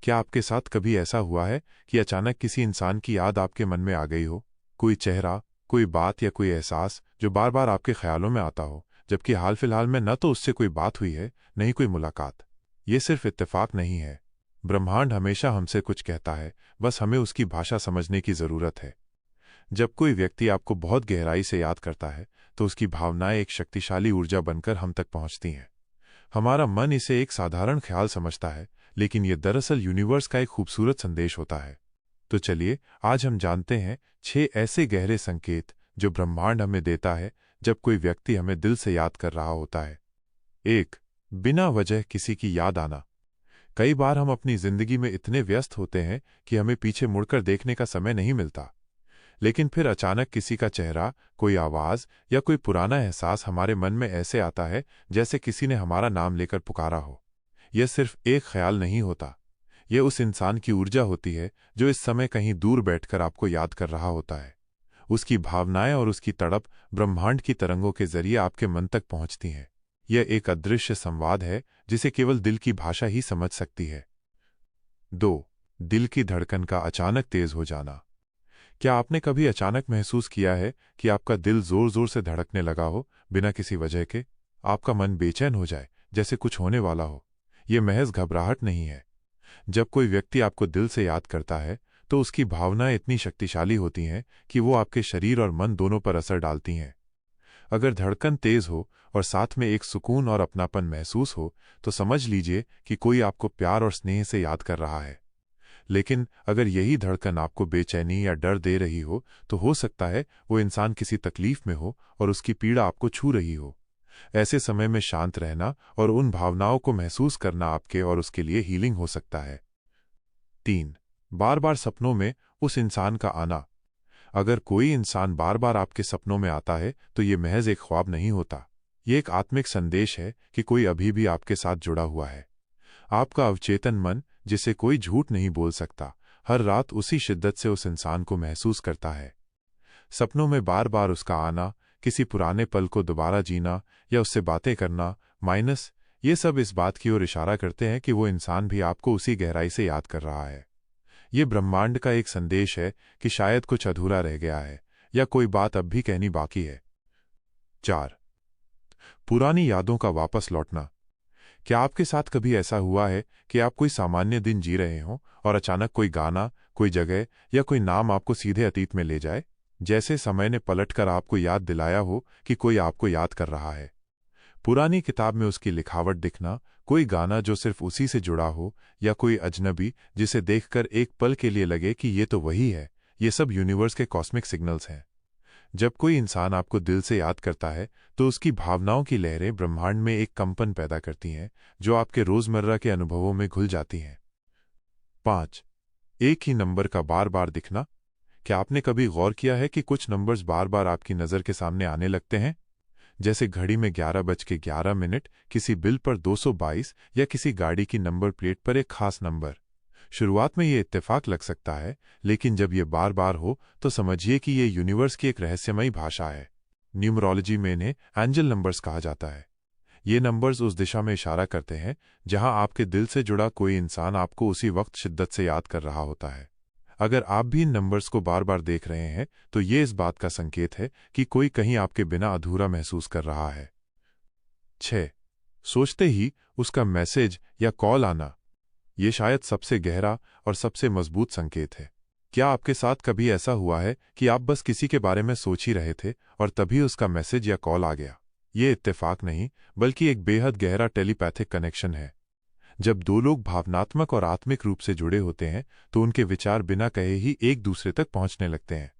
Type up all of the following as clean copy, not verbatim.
क्या आपके साथ कभी ऐसा हुआ है कि अचानक किसी इंसान की याद आपके मन में आ गई हो? कोई चेहरा, कोई बात या कोई एहसास जो बार बार आपके ख्यालों में आता हो, जबकि हाल फिलहाल में न तो उससे कोई बात हुई है, न ही कोई मुलाकात। ये सिर्फ इत्तेफाक नहीं है। ब्रह्मांड हमेशा हमसे कुछ कहता है, बस हमें उसकी भाषा समझने की ज़रूरत है। जब कोई व्यक्ति आपको बहुत गहराई से याद करता है, तो उसकी भावनाएं एक शक्तिशाली ऊर्जा बनकर हम तक पहुंचती हैं। हमारा मन इसे एक साधारण ख्याल समझता है, लेकिन यह दरअसल यूनिवर्स का एक खूबसूरत संदेश होता है। तो चलिए, आज हम जानते हैं 6 ऐसे गहरे संकेत जो ब्रह्मांड हमें देता है जब कोई व्यक्ति हमें दिल से याद कर रहा होता है। 1. बिना वजह किसी की याद आना। कई बार हम अपनी जिंदगी में इतने व्यस्त होते हैं कि हमें पीछे मुड़कर देखने का समय नहीं मिलता, लेकिन फिर अचानक किसी का चेहरा, कोई आवाज या कोई पुराना एहसास हमारे मन में ऐसे आता है जैसे किसी ने हमारा नाम लेकर पुकारा हो। यह सिर्फ एक ख्याल नहीं होता, यह उस इंसान की ऊर्जा होती है जो इस समय कहीं दूर बैठकर आपको याद कर रहा होता है। उसकी भावनाएं और उसकी तड़प ब्रह्मांड की तरंगों के जरिए आपके मन तक पहुंचती हैं। यह एक अदृश्य संवाद है जिसे केवल दिल की भाषा ही समझ सकती है। 2. दिल की धड़कन का अचानक तेज हो जाना। क्या आपने कभी अचानक महसूस किया है कि आपका दिल जोर जोर से धड़कने लगा हो, बिना किसी वजह के? आपका मन बेचैन हो जाए, जैसे कुछ होने वाला हो। यह महज घबराहट नहीं है। जब कोई व्यक्ति आपको दिल से याद करता है, तो उसकी भावनाएं इतनी शक्तिशाली होती हैं कि वो आपके शरीर और मन दोनों पर असर डालती हैं। अगर धड़कन तेज हो और साथ में एक सुकून और अपनापन महसूस हो, तो समझ लीजिए कि कोई आपको प्यार और स्नेह से याद कर रहा है। लेकिन अगर यही धड़कन आपको बेचैनी या डर दे रही हो, तो हो सकता है वो इंसान किसी तकलीफ में हो और उसकी पीड़ा आपको छू रही हो। ऐसे समय में शांत रहना और उन भावनाओं को महसूस करना आपके और उसके लिए हीलिंग हो सकता है। 3. बार बार सपनों में उस इंसान का आना। अगर कोई इंसान बार बार आपके सपनों में आता है, तो ये महज एक ख्वाब नहीं होता। ये एक आत्मिक संदेश है कि कोई अभी भी आपके साथ जुड़ा हुआ है। आपका अवचेतन मन, जिसे कोई झूठ नहीं बोल सकता, हर रात उसी शिद्दत से उस इंसान को महसूस करता है। सपनों में बार बार उसका आना, किसी पुराने पल को दोबारा जीना या उससे बातें करना, ये सब इस बात की ओर इशारा करते हैं कि वो इंसान भी आपको उसी गहराई से याद कर रहा है। ये ब्रह्मांड का एक संदेश है कि शायद कुछ अधूरा रह गया है या कोई बात अब भी कहनी बाकी है। 4. पुरानी यादों का वापस लौटना। क्या आपके साथ कभी ऐसा हुआ है कि आप कोई सामान्य दिन जी रहे हों और अचानक कोई गाना, कोई जगह या कोई नाम आपको सीधे अतीत में ले जाए? जैसे समय ने पलटकर आपको याद दिलाया हो कि कोई आपको याद कर रहा है। पुरानी किताब में उसकी लिखावट दिखना, कोई गाना जो सिर्फ उसी से जुड़ा हो, या कोई अजनबी जिसे देखकर एक पल के लिए लगे कि ये तो वही है, ये सब यूनिवर्स के कॉस्मिक सिग्नल्स हैं। जब कोई इंसान आपको दिल से याद करता है, तो उसकी भावनाओं की लहरें ब्रह्मांड में एक कंपन पैदा करती हैं, जो आपके रोजमर्रा के अनुभवों में घुल जाती हैं। 5. एक ही नंबर का बार बार दिखना। क्या आपने कभी गौर किया है कि कुछ नंबर्स बार बार आपकी नज़र के सामने आने लगते हैं? जैसे घड़ी में 11:11, किसी बिल पर 222 या किसी गाड़ी की नंबर प्लेट पर एक खास नंबर। शुरुआत में ये इत्तेफाक लग सकता है, लेकिन जब ये बार बार हो, तो समझिए कि ये यूनिवर्स की एक रहस्यमयी भाषा है। न्यूमरोलॉजी में इन्हें एंजल नंबर्स कहा जाता है। ये नंबर्स उस दिशा में इशारा करते हैं जहां आपके दिल से जुड़ा कोई इंसान आपको उसी वक्त शिद्दत से याद कर रहा होता है। अगर आप भी इन नंबर्स को बार बार देख रहे हैं, तो ये इस बात का संकेत है कि कोई कहीं आपके बिना अधूरा महसूस कर रहा है। 6. सोचते ही उसका मैसेज या कॉल आना। ये शायद सबसे गहरा और सबसे मजबूत संकेत है। क्या आपके साथ कभी ऐसा हुआ है कि आप बस किसी के बारे में सोच ही रहे थे और तभी उसका मैसेज या कॉल आ गया? ये इत्तेफाक नहीं, बल्कि एक बेहद गहरा टेलीपैथिक कनेक्शन है। जब दो लोग भावनात्मक और आत्मिक रूप से जुड़े होते हैं, तो उनके विचार बिना कहे ही एक दूसरे तक पहुंचने लगते हैं।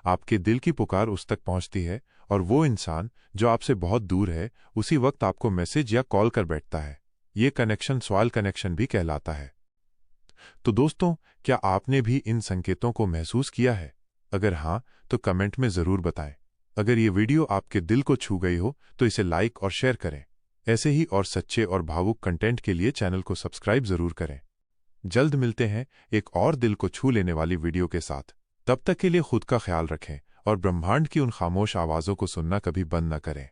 आपके दिल की पुकार उस तक पहुंचती है और वो इंसान जो आपसे बहुत दूर है, उसी वक्त आपको मैसेज या कॉल कर बैठता है। ये कनेक्शन सॉइल कनेक्शन भी कहलाता है। तो दोस्तों, क्या आपने भी इन संकेतों को महसूस किया है? अगर हाँ, तो कमेंट में ज़रूर बताएं। अगर ये वीडियो आपके दिल को छू गई हो, तो इसे लाइक और शेयर करें। ऐसे ही और सच्चे और भावुक कंटेंट के लिए चैनल को सब्सक्राइब जरूर करें। जल्द मिलते हैं एक और दिल को छू लेने वाली वीडियो के साथ। तब तक के लिए खुद का ख्याल रखें और ब्रह्मांड की उन खामोश आवाज़ों को सुनना कभी बंद न करें।